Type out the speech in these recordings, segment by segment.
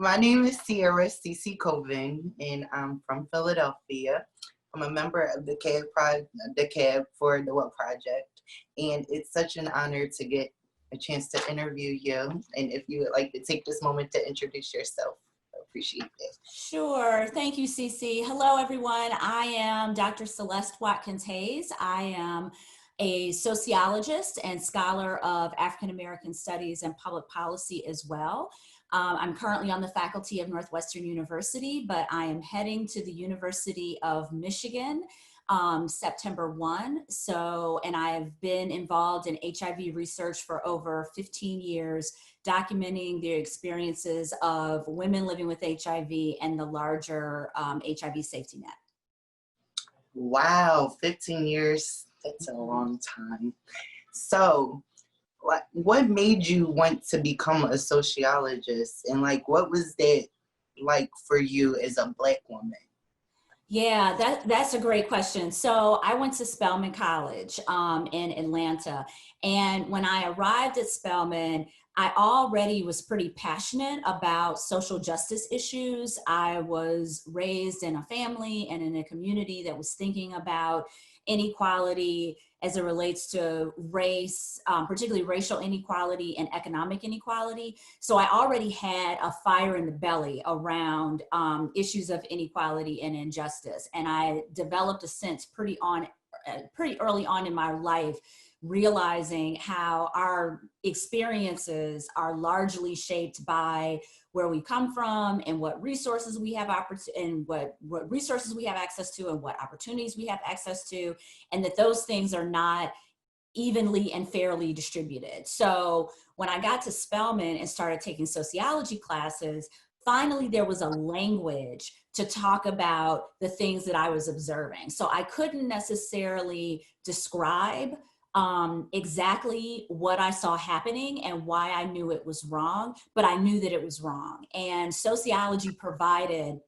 My name is Ciarra Covin, and I'm from Philadelphia. I'm a member of the CAB for the WHAT Project, and it's such an honor to get a chance to interview you. And if you would like to take this moment to introduce yourself, I appreciate it. Sure. Thank you, Cece. Hello, everyone. I am Dr. Celeste Watkins-Hayes. I am a sociologist and scholar of African American studies and public policy as well. I'm currently on the faculty of Northwestern University, but I am heading to the University of Michigan September 1. And I've been involved in HIV research for over 15 years, documenting the experiences of women living with HIV and the larger HIV safety net. Wow, 15 years, that's a long time. So, what made you want to become a sociologist, and what was that like for you as a Black woman? Yeah, that's a great question. So I went to Spelman College in Atlanta. And when I arrived at Spelman, I already was pretty passionate about social justice issues. I was raised in a family and in a community that was thinking about inequality as it relates to race, particularly racial inequality and economic inequality. So I already had a fire in the belly around issues of inequality and injustice. And I developed a sense pretty early on in my life, realizing how our experiences are largely shaped by where we come from and what resources we have what resources we have access to and what opportunities we have access to, and that those things are not evenly and fairly distributed. So when I got to Spelman and started taking sociology classes, finally there was a language to talk about the things that I was observing. So I couldn't necessarily describe exactly what I saw happening and why I knew it was wrong, but I knew that it was wrong. And sociology provided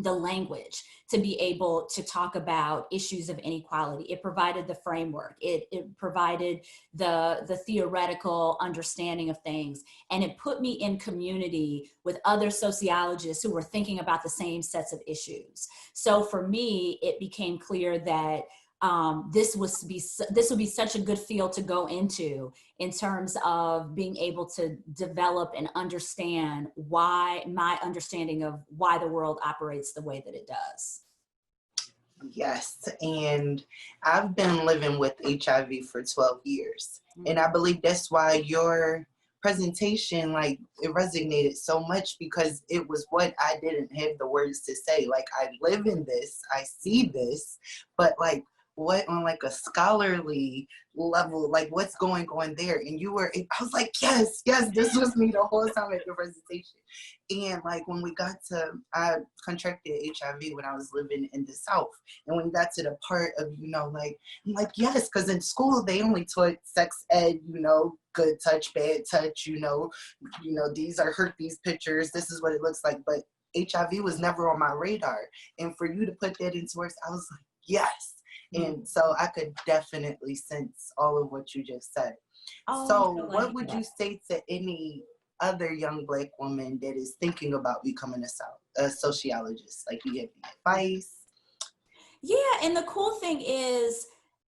the language to be able to talk about issues of inequality. It provided the framework. It provided the theoretical understanding of things. And it put me in community with other sociologists who were thinking about the same sets of issues. So for me, it became clear that this would be such a good field to go into in terms of being able to develop and understand my understanding of why the world operates the way that it does. Yes, and I've been living with HIV for 12 years. And I believe that's why your presentation, it resonated so much, because it was what I didn't have the words to say. I live in this, I see this, but what on a scholarly level, what's going on there? And I was like, yes, this was me the whole time at your presentation. And I contracted HIV when I was living in the South. And when we got to the part of, I'm like, yes, because in school they only taught sex ed, good touch, bad touch, these are herpes pictures, this is what it looks like. But HIV was never on my radar. And for you to put that into words, I was like, yes. And so I could definitely sense all of what you just said. So what would you say to any other young Black woman that is thinking about becoming a sociologist? You have any advice? Yeah, and the cool thing is,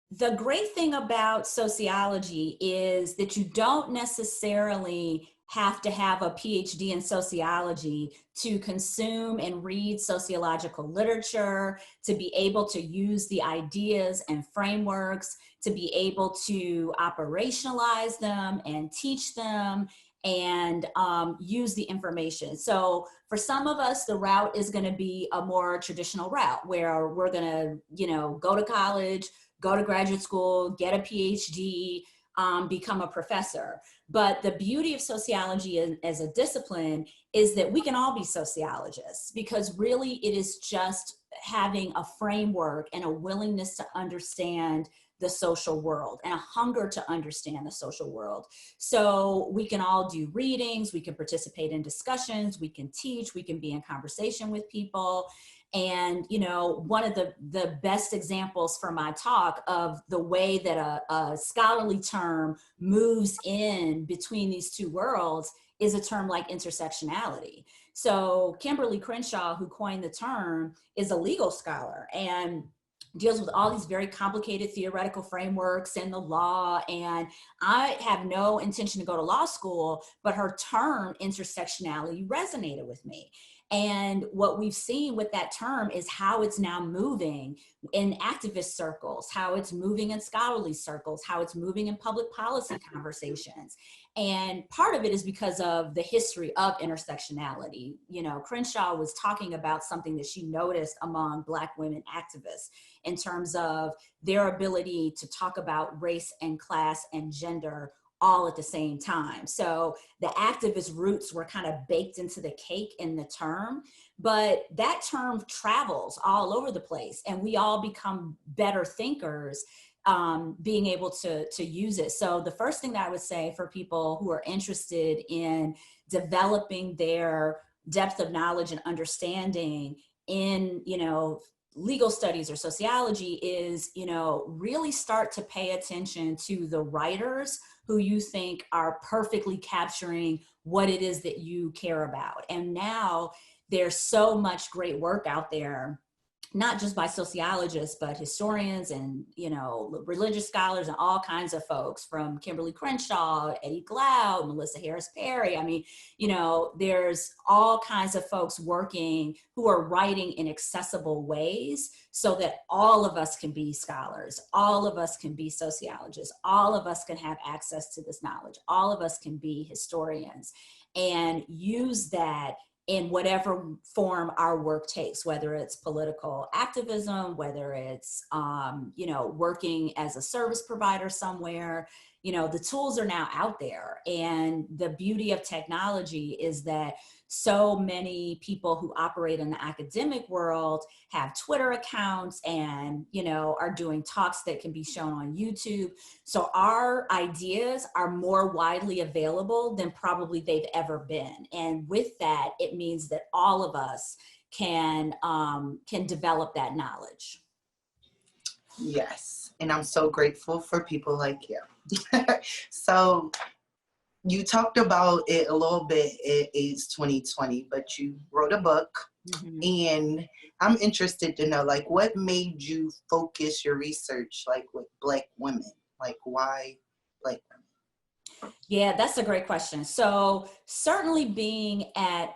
the great thing about sociology is that you don't necessarily have to have a PhD in sociology to consume and read sociological literature, to be able to use the ideas and frameworks, to be able to operationalize them and teach them and use the information. So for some of us, the route is going to be a more traditional route where we're going to, go to college, go to graduate school, get a PhD, become a professor. But the beauty of sociology as a discipline is that we can all be sociologists, because really it is just having a framework and a willingness to understand the social world and a hunger to understand the social world. So we can all do readings, we can participate in discussions, we can teach, we can be in conversation with people. And, one of the best examples for my talk of the way that a scholarly term moves in between these two worlds is a term like intersectionality. So Kimberly Crenshaw, who coined the term, is a legal scholar and deals with all these very complicated theoretical frameworks and the law. And I have no intention to go to law school, but her term intersectionality resonated with me. And what we've seen with that term is how it's now moving in activist circles, how it's moving in scholarly circles, how it's moving in public policy conversations. And part of it is because of the history of intersectionality. You know, Crenshaw was talking about something that she noticed among Black women activists in terms of their ability to talk about race and class and gender all at the same time. So the activist roots were kind of baked into the cake in the term, but that term travels all over the place and we all become better thinkers being able to use it. So the first thing that I would say for people who are interested in developing their depth of knowledge and understanding in, you know, legal studies or sociology is, you know, really start to pay attention to the writers who you think are perfectly capturing what it is that you care about. And now there's so much great work out there, not just by sociologists, but historians and, you know, religious scholars and all kinds of folks, from Kimberly Crenshaw, Eddie Glaude, Melissa Harris Perry. I mean, you know, there's all kinds of folks working who are writing in accessible ways so that all of us can be scholars, all of us can be sociologists, all of us can have access to this knowledge, all of us can be historians, and use that in whatever form our work takes, whether it's political activism, whether it's, you know, working as a service provider somewhere. You know, the tools are now out there. And the beauty of technology is that so many people who operate in the academic world have Twitter accounts and, you know, are doing talks that can be shown on YouTube. So our ideas are more widely available than probably they've ever been. And with that, it means that all of us can develop that knowledge. Yes, and I'm so grateful for people like you. So you talked about it a little bit at AIDS 2020, but you wrote a book. And I'm interested to know, like, what made you focus your research, like, with Black women? Like, why Black women? Yeah, that's a great question. So certainly being at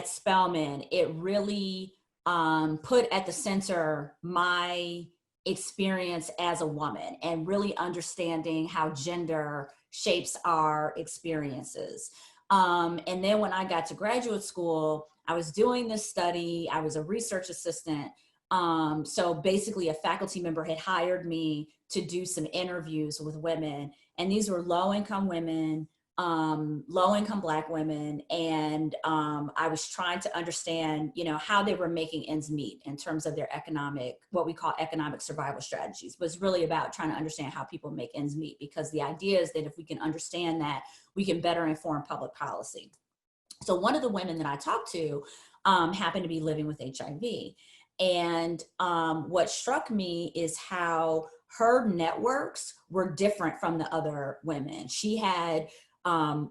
Spelman, it really put at the center my experience as a woman and really understanding how gender shapes our experiences. And then when I got to graduate school, I was doing this study. I was a research assistant. So basically a faculty member had hired me to do some interviews with women. And these were low-income women, low-income Black women. And I was trying to understand, you know, how they were making ends meet in terms of their economic, what we call economic survival strategies. But it's really about trying to understand how people make ends meet, because the idea is that if we can understand that, we can better inform public policy. So one of the women that I talked to happened to be living with HIV. And what struck me is how her networks were different from the other women. She had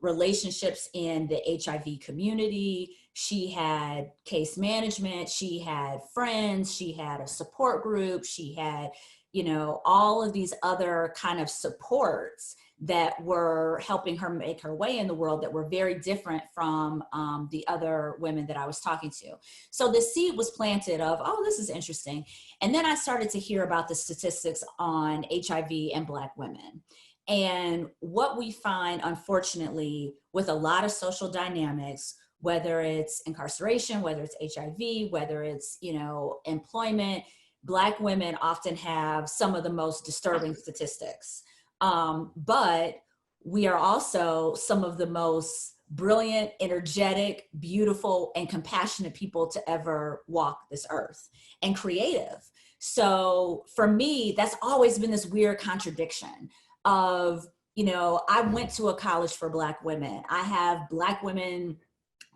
relationships in the HIV community. She had case management. She had friends. She had a support group. She had, you know, all of these other kind of supports that were helping her make her way in the world that were very different from the other women that I was talking to. So the seed was planted of, oh, this is interesting. And then I started to hear about the statistics on HIV and Black women. And what we find, unfortunately, with a lot of social dynamics, whether it's incarceration, whether it's HIV, whether it's, you know, employment, Black women often have some of the most disturbing statistics. But we are also some of the most brilliant, energetic, beautiful, and compassionate people to ever walk this earth, and creative. So for me, that's always been this weird contradiction of, you know, I went to a college for Black women. I have Black women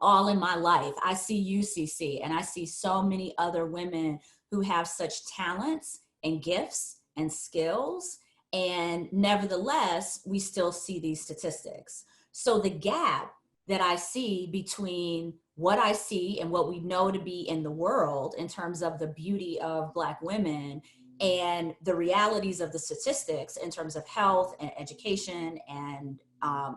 all in my life. I see UCC and I see so many other women who have such talents and gifts and skills. And nevertheless, we still see these statistics. So the gap that I see between what I see and what we know to be in the world in terms of the beauty of Black women and the realities of the statistics in terms of health and education and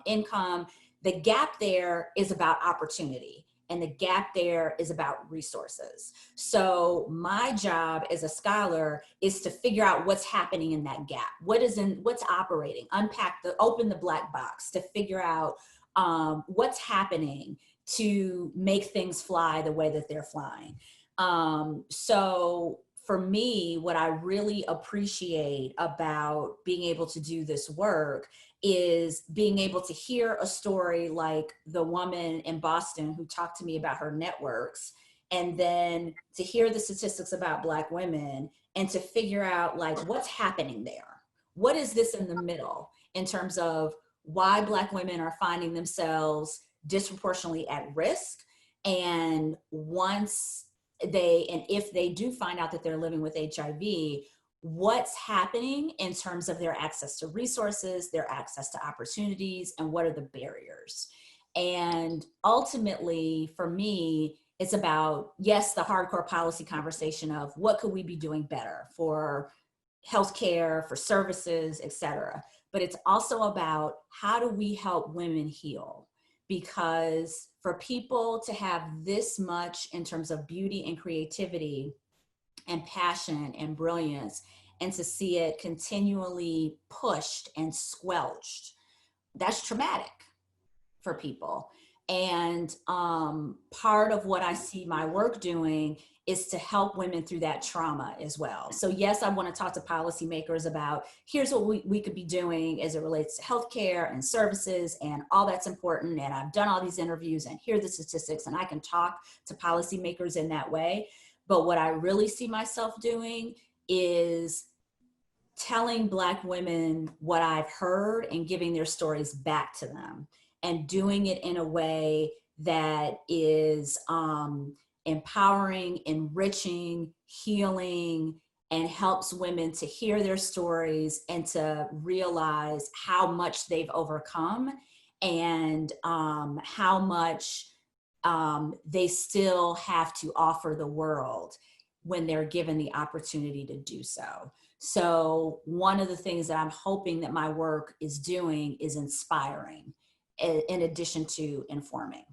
income, the gap there is about opportunity. And the gap there is about resources. So my job as a scholar is to figure out what's happening in that gap. What's operating, open the black box to figure out what's happening to make things fly the way that they're flying. So for me, what I really appreciate about being able to do this work is being able to hear a story like the woman in Boston who talked to me about her networks, and then to hear the statistics about Black women and to figure out like what's happening there. What is this in the middle in terms of why Black women are finding themselves disproportionately at risk? And if they do find out that they're living with HIV, what's happening in terms of their access to resources, their access to opportunities, and what are the barriers? And ultimately, for me, it's about, yes, the hardcore policy conversation of what could we be doing better for healthcare, for services, et cetera. But it's also about how do we help women heal? Because for people to have this much in terms of beauty and creativity and passion and brilliance, and to see it continually pushed and squelched, that's traumatic for people. And part of what I see my work doing is to help women through that trauma as well. So yes, I want to talk to policymakers about here's what we could be doing as it relates to healthcare and services and all that's important. And I've done all these interviews and here are the statistics, and I can talk to policymakers in that way. But what I really see myself doing is telling Black women what I've heard and giving their stories back to them, and doing it in a way that is empowering, enriching, healing, and helps women to hear their stories and to realize how much they've overcome and how much they still have to offer the world when they're given the opportunity to do so. So one of the things that I'm hoping that my work is doing is inspiring in addition to informing.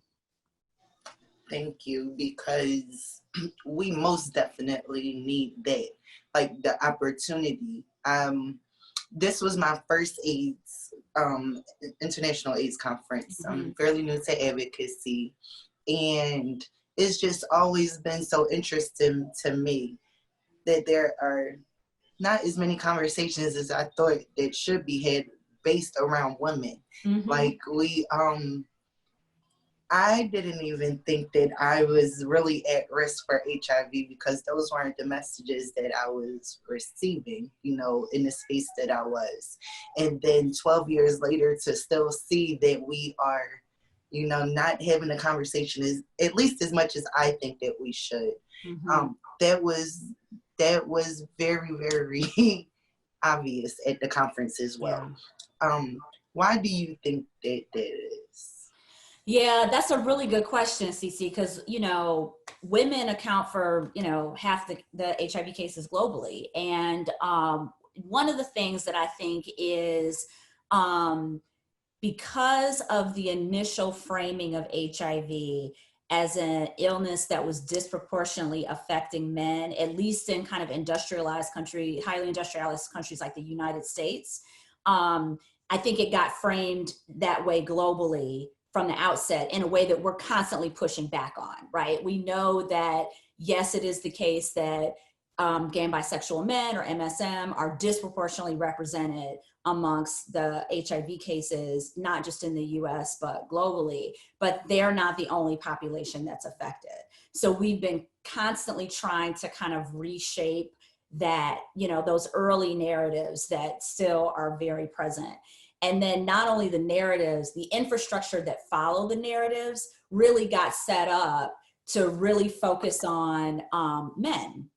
Thank you, because we most definitely need that, like the opportunity. This was my first AIDS, International AIDS Conference. I'm fairly new to advocacy, and it's just always been so interesting to me that there are not as many conversations as I thought that should be had based around women. Like I didn't even think that I was really at risk for HIV because those weren't the messages that I was receiving, you know, in the space that I was. And then 12 years later to still see that we are, you know, not having a conversation is at least as much as I think that we should. That was very, very obvious at the conference as well. Yeah. Why do you think that is? Yeah, that's a really good question, Cece, because, you know, women account for, you know, half the HIV cases globally. And one of the things that I think is because of the initial framing of HIV as an illness that was disproportionately affecting men, at least in kind of industrialized country, highly industrialized countries like the United States, I think it got framed that way globally from the outset in a way that we're constantly pushing back on, right? We know that, yes, it is the case that gay and bisexual men, or MSM, are disproportionately represented amongst the HIV cases, not just in the US, but globally, but they're not the only population that's affected. So we've been constantly trying to kind of reshape that, you know, those early narratives that still are very present. And then not only the narratives, the infrastructure that follow the narratives really got set up to really focus on men.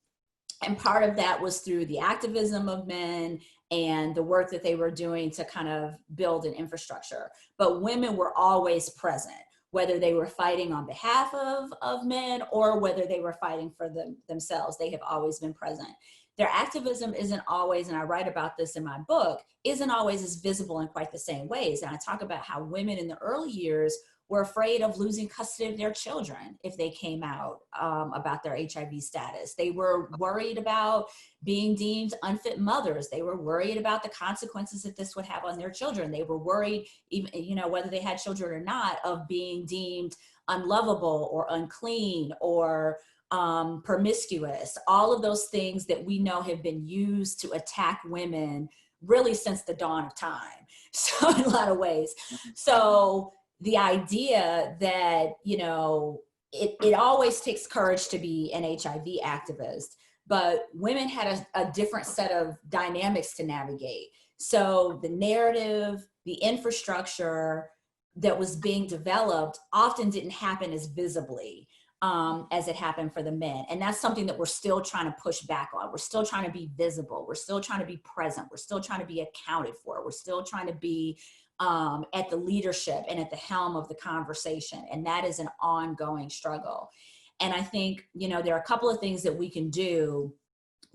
And part of that was through the activism of men and the work that they were doing to kind of build an infrastructure. But women were always present. whether they were fighting on behalf of men or whether they were fighting for themselves. They have always been present. Their activism isn't always, and I write about this in my book, isn't always as visible in quite the same ways. And I talk about how women in the early years were afraid of losing custody of their children if they came out about their HIV status. They were worried about being deemed unfit mothers. They were worried about the consequences that this would have on their children. They were worried, even, you know, whether they had children or not, of being deemed unlovable or unclean or promiscuous. All of those things that we know have been used to attack women really since the dawn of time. So in a lot of ways. So the idea that, you know, it always takes courage to be an HIV activist, but women had a different set of dynamics to navigate. So the narrative, the infrastructure that was being developed often didn't happen as visibly as it happened for the men. And that's something that we're still trying to push back on. We're still trying to be visible. We're still trying to be present. We're still trying to be accounted for. We're still trying to be at the leadership and at the helm of the conversation. And that is an ongoing struggle. And I think, you know, there are a couple of things that we can do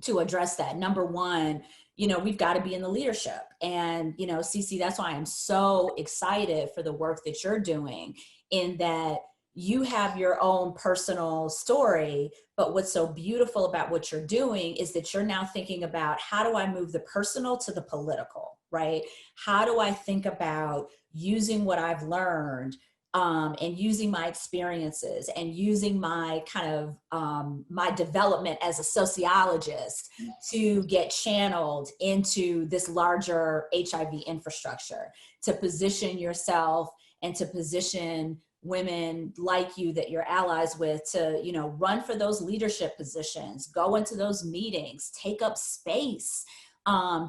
to address that. Number one, you know, we've got to be in the leadership. And, you know, Cece, that's why I'm so excited for the work that you're doing, in that you have your own personal story, but what's so beautiful about what you're doing is that you're now thinking about, how do I move the personal to the political, right? How do I think about using what I've learned and using my experiences and using my kind of my development as a sociologist to get channeled into this larger HIV infrastructure, to position yourself and to position women like you that you're allies with to, you know, run for those leadership positions, go into those meetings, take up space,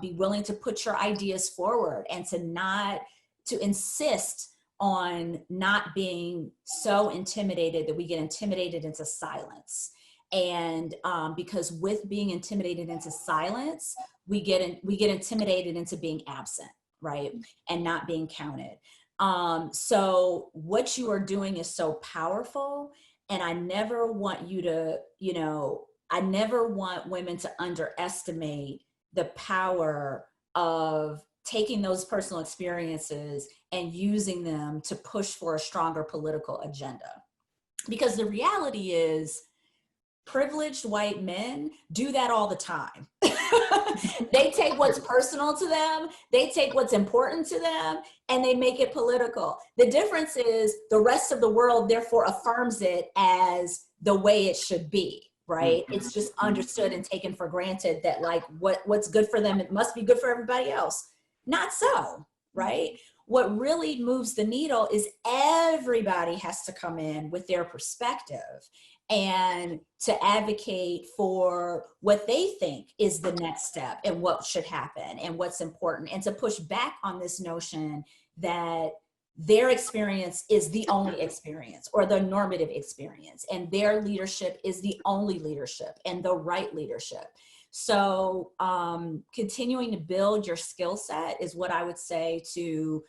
be willing to put your ideas forward, and to insist on not being so intimidated that we get intimidated into silence. And because with being intimidated into silence, we get intimidated into being absent, right? And not being counted. So what you are doing is so powerful. And I never want you to, you know, I never want women to underestimate the power of taking those personal experiences and using them to push for a stronger political agenda. Because the reality is, privileged white men do that all the time. They take what's personal to them, they take what's important to them, and they make it political. The difference is the rest of the world therefore affirms it as the way it should be, right? It's just understood and taken for granted that like what's good for them, it must be good for everybody else. Not so, right? What really moves the needle is everybody has to come in with their perspective and to advocate for what they think is the next step and what should happen and what's important, and to push back on this notion that their experience is the only experience or the normative experience, and their leadership is the only leadership and the right leadership. So continuing to build your skill set is what I would say to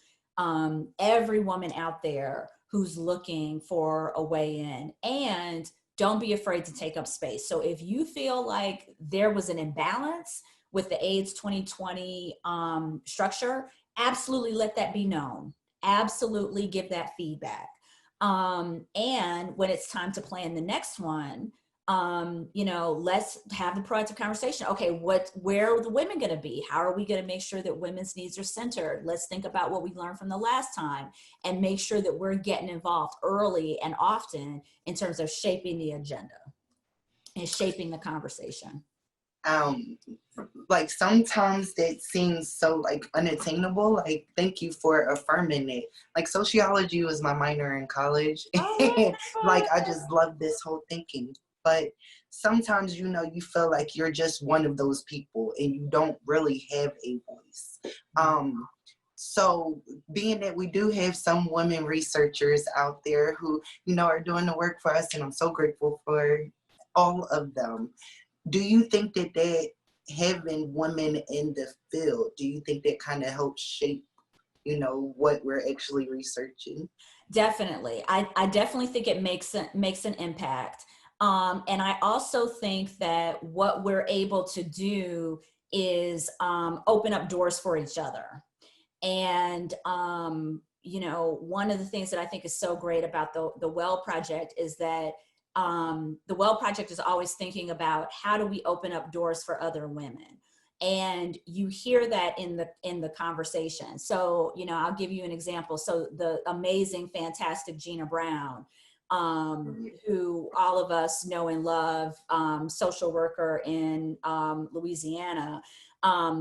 every woman out there who's looking for a way in. And don't be afraid to take up space. So if you feel like there was an imbalance with the AIDS 2020 structure, absolutely let that be known. Absolutely give that feedback. And when it's time to plan the next one, you know, let's have the proactive conversation. Okay, where are the women going to be? How are we going to make sure that women's needs are centered? Let's think about what we learned from the last time and make sure that we're getting involved early and often in terms of shaping the agenda and shaping the conversation. Like sometimes that seems so like unattainable. Like, thank you for affirming it. Like, sociology was my minor in college. And like, I just love this whole thinking. But sometimes, you know, you feel like you're just one of those people and you don't really have a voice. So being that we do have some women researchers out there who, you know, are doing the work for us, and I'm so grateful for all of them. Do you think that having women in the field, do you think that kind of helps shape, you know, what we're actually researching. Definitely. I definitely think it makes an impact. And I also think that what we're able to do is open up doors for each other. And, you know, one of the things that I think is so great about the Well Project is that the Well Project is always thinking about how do we open up doors for other women. And you hear that in the conversation. So, you know, I'll give you an example. So the amazing, fantastic Gina Brown, who all of us know and love, social worker in Louisiana.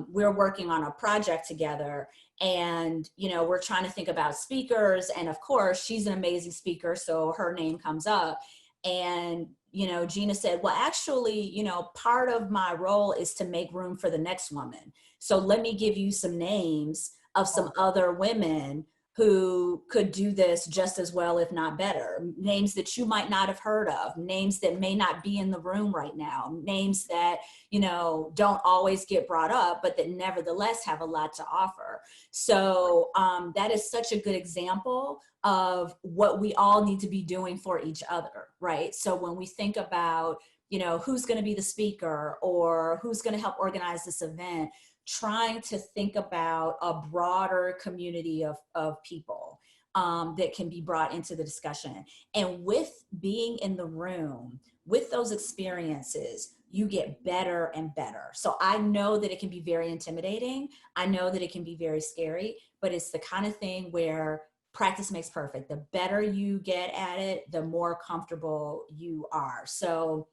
We're working on a project together, and, you know, we're trying to think about speakers. And of course, she's an amazing speaker, so her name comes up. And, you know, Gina said, well, actually, you know, part of my role is to make room for the next woman. So let me give you some names of some other women who could do this just as well, if not better. Names that you might not have heard of, names that may not be in the room right now, names that, you know, don't always get brought up, but that nevertheless have a lot to offer. So that is such a good example of what we all need to be doing for each other, right? So when we think about, you know, who's going to be the speaker or who's going to help organize this event, trying to think about a broader community of people that can be brought into the discussion. And with being in the room, with those experiences, you get better and better. So I know that it can be very intimidating. I know that it can be very scary, but it's the kind of thing where practice makes perfect. The better you get at it, the more comfortable you are. So,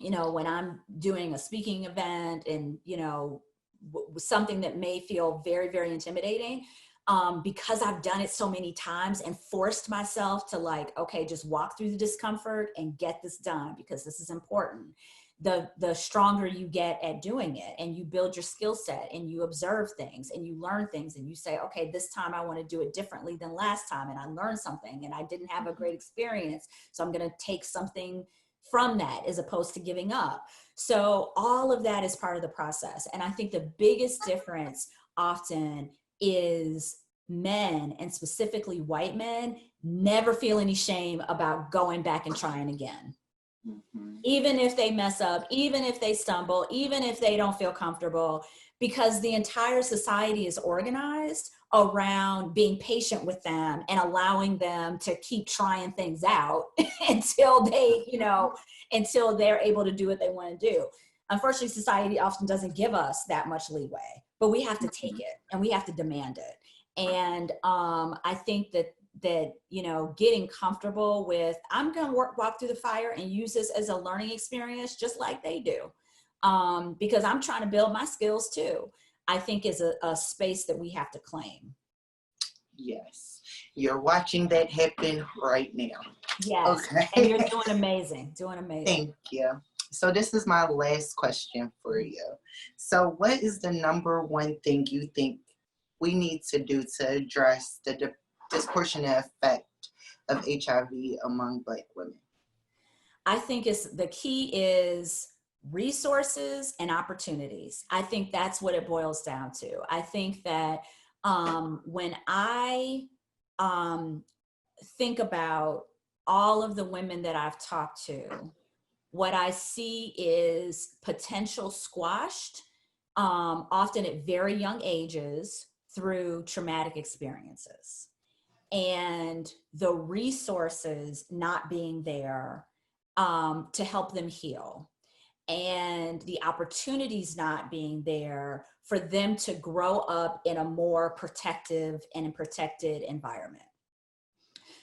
you know, when I'm doing a speaking event and, you know, something that may feel very, very intimidating, because I've done it so many times and forced myself to, like, okay, just walk through the discomfort and get this done because this is important. The stronger you get at doing it, and you build your skill set and you observe things and you learn things and you say, okay, this time I want to do it differently than last time. And I learned something and I didn't have a great experience. So I'm going to take something from that as opposed to giving up. So all of that is part of the process. And I think the biggest difference often is men, and specifically white men, never feel any shame about going back and trying again. Even if they mess up, even if they stumble, even if they don't feel comfortable, because the entire society is organized around being patient with them and allowing them to keep trying things out until they, you know, until they're able to do what they want to do. Unfortunately, society often doesn't give us that much leeway, but we have to take it and we have to demand it. And I think that, you know, getting comfortable with, I'm going to walk through the fire and use this as a learning experience, just like they do. Because I'm trying to build my skills too, I think is a space that we have to claim. Yes. You're watching that happen right now. Yes. Okay. And you're doing amazing, Thank you. So this is my last question for you. So what is the number one thing you think we need to do to address the disproportionate effect of HIV among Black women? I think the key is resources and opportunities. I think that's what it boils down to. I think that when I think about all of the women that I've talked to, what I see is potential squashed, often at very young ages, through traumatic experiences. And the resources not being there to help them heal, and the opportunities not being there for them to grow up in a more protective and protected environment.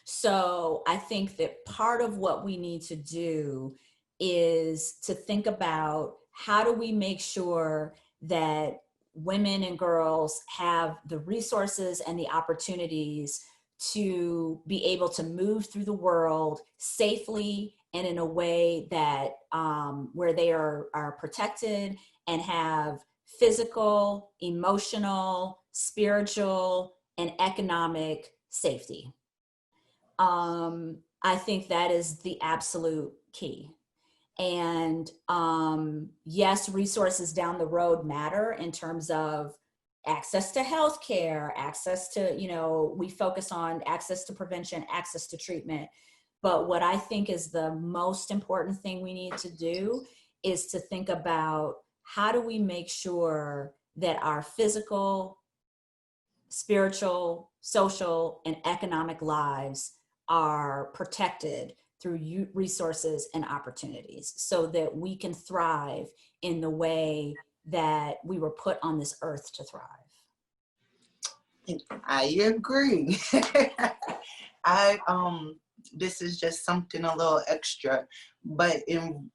So I think that part of what we need to do is to think about, how do we make sure that women and girls have the resources and the opportunities to be able to move through the world safely and in a way that where they are protected and have physical, emotional, spiritual, and economic safety. I think that is the absolute key. And yes, resources down the road matter in terms of access to healthcare, access to, you know, we focus on access to prevention, access to treatment. But what I think is the most important thing we need to do is to think about how do we make sure that our physical, spiritual, social, and economic lives are protected through resources and opportunities so that we can thrive in the way that we were put on this earth to thrive. I agree. This is just something a little extra, but in,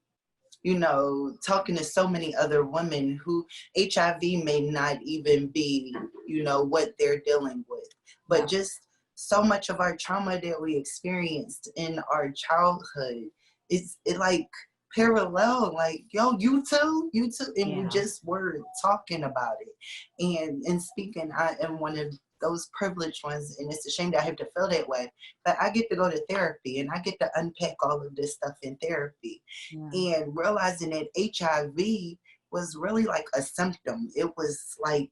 you know, talking to so many other women who HIV may not even be, you know, what they're dealing with, but just so much of our trauma that we experienced in our childhood, it like parallel, like, yo, you too, and we just were talking about it. And in speaking, I am one of those privileged ones, and it's a shame that I have to feel that way, but I get to go to therapy and I get to unpack all of this stuff in therapy. And realizing that HIV was really like a symptom. It was like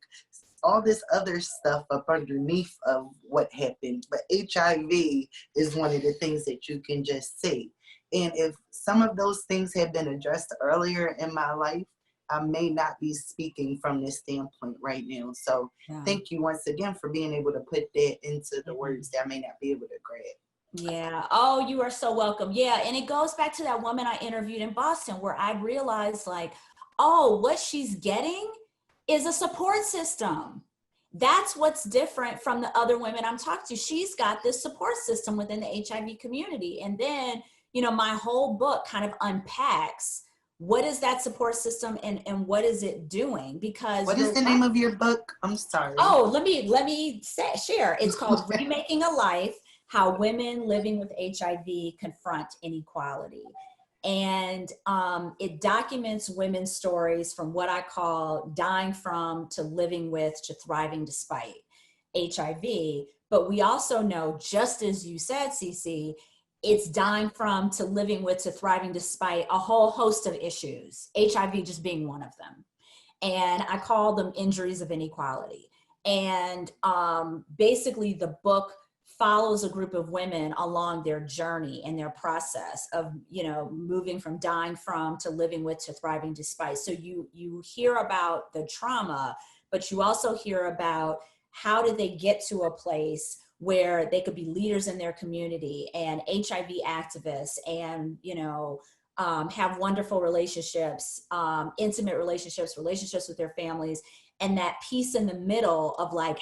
all this other stuff up underneath of what happened, but HIV is one of the things that you can just see. And if some of those things had been addressed earlier in my life, I may not be speaking from this standpoint right now. So thank you once again for being able to put that into the words that I may not be able to grab. Yeah. Oh, you are so welcome. Yeah. And it goes back to that woman I interviewed in Boston where I realized like, oh, what she's getting is a support system. That's what's different from the other women I'm talking to. She's got this support system within the HIV community. And then, you know, my whole book kind of unpacks what is that support system and what is it doing? Because what is the name of your book? I'm sorry. Oh, let me share. It's called Remaking a Life: How Women Living with HIV Confront Inequality. And it documents women's stories from what I call dying from to living with to thriving despite HIV. But we also know, just as you said, Cece, it's dying from to living with to thriving despite a whole host of issues, HIV just being one of them. And I call them injuries of inequality. And basically the book follows a group of women along their journey and their process of, you know, moving from dying from to living with to thriving despite. So you hear about the trauma, but you also hear about how did they get to a place where they could be leaders in their community and HIV activists and, you know, have wonderful relationships, intimate relationships with their families. And that piece in the middle of like,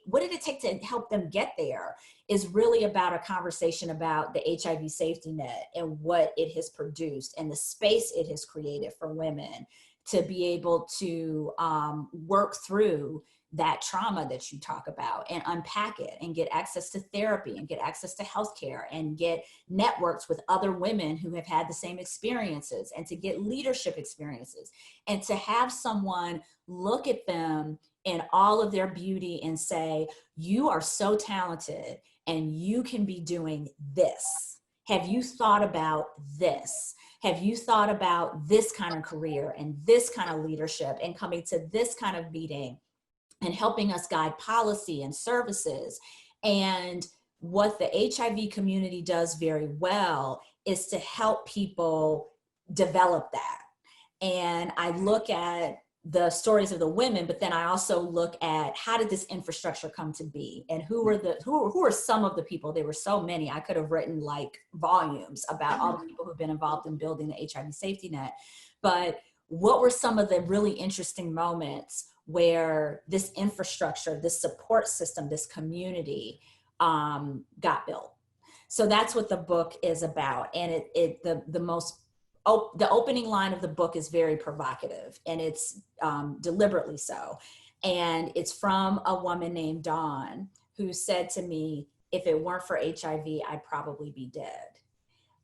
what did it take to help them get there is really about a conversation about the HIV safety net and what it has produced and the space it has created for women to be able to work through that trauma that you talk about and unpack it and get access to therapy and get access to healthcare and get networks with other women who have had the same experiences and to get leadership experiences and to have someone look at them in all of their beauty and say, you are so talented and you can be doing this. Have you thought about this? Have you thought about this kind of career and this kind of leadership and coming to this kind of meeting and helping us guide policy and services? And what the HIV community does very well is to help people develop that. And I look at the stories of the women, but then I also look at how did this infrastructure come to be and who are some of the people. There were so many. I could have written like volumes about all the people who've been involved in building the HIV safety net. But what were some of the really interesting moments where this infrastructure, this support system, this community got built? So that's what the book is about. And the opening line of the book is very provocative, and it's deliberately so. And it's from a woman named Dawn who said to me, if it weren't for HIV, I'd probably be dead.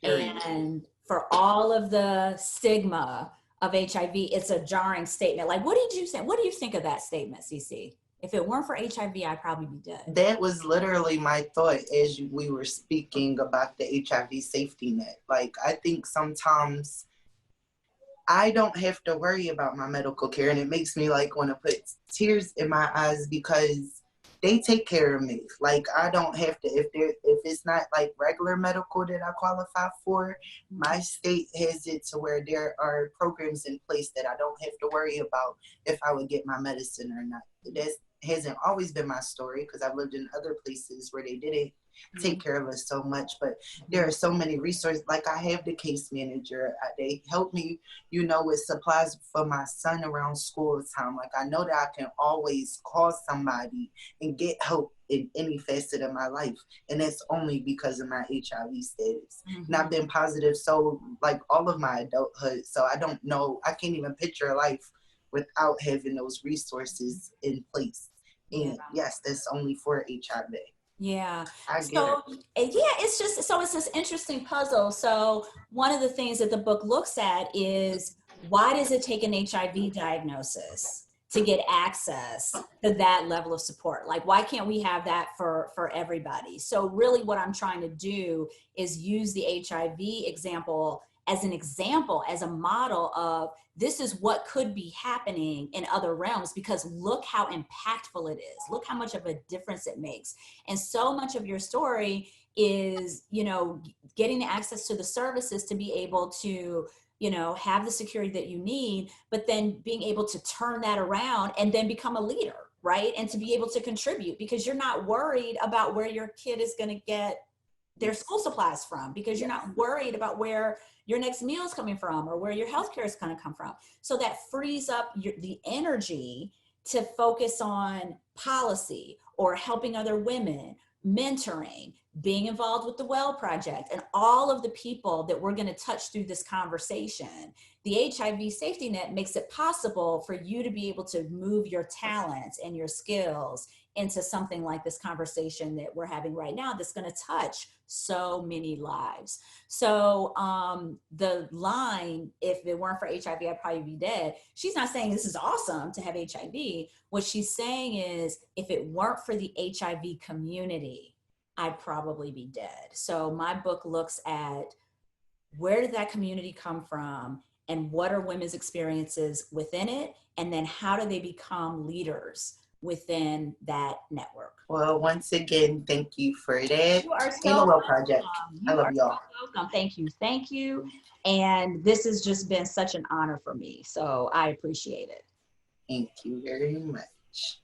And for all of the stigma of HIV, it's a jarring statement. Like, what did you say? What do you think of that statement, Cece? If it weren't for HIV, I'd probably be dead. That was literally my thought as we were speaking about the HIV safety net. Like, I think sometimes I don't have to worry about my medical care, and it makes me like want to put tears in my eyes because they take care of me. Like I don't have to, if it's not like regular medical that I qualify for, my state has it to where there are programs in place that I don't have to worry about if I would get my medicine or not. That hasn't always been my story because I've lived in other places where they didn't take care of us so much, but there are so many resources. Like I have the case manager, they help me, with supplies for my son around school time. Like I know that I can always call somebody and get help in any facet of my life, and that's only because of my HIV status. And I've been positive so like all of my adulthood, so I don't know, I can't even picture a life without having those resources in place. And yes, that's only for HIV. Yeah. I get So, it's just, so it's this interesting puzzle. So one of the things that the book looks at is, why does it take an HIV diagnosis to get access to that level of support? Like, why can't we have that for everybody? So really what I'm trying to do is use the HIV example as a model of, this is what could be happening in other realms, because look how impactful it is. Look how much of a difference it makes. And so much of your story is, getting access to the services to be able to, have the security that you need, but then being able to turn that around and then become a leader, right? And to be able to contribute, because you're not worried about where your kid is going to get their school supplies from, because you're not worried about where your next meal is coming from or where your healthcare is going to come from. So that frees up the energy to focus on policy or helping other women, mentoring, being involved with the Well Project, and all of the people that we're going to touch through this conversation. The HIV safety net makes it possible for you to be able to move your talents and your skills into something like this conversation that we're having right now, that's going to touch so many lives. So the line, if it weren't for HIV, I'd probably be dead. She's not saying this is awesome to have HIV. What she's saying is, if it weren't for the HIV community, I'd probably be dead. So my book looks at, where did that community come from, and what are women's experiences within it? And then how do they become leaders within that network? Well, once again, thank you for that. You are And so the Well Project. I love y'all. So welcome. Thank you. Thank you. And this has just been such an honor for me. So I appreciate it. Thank you very much.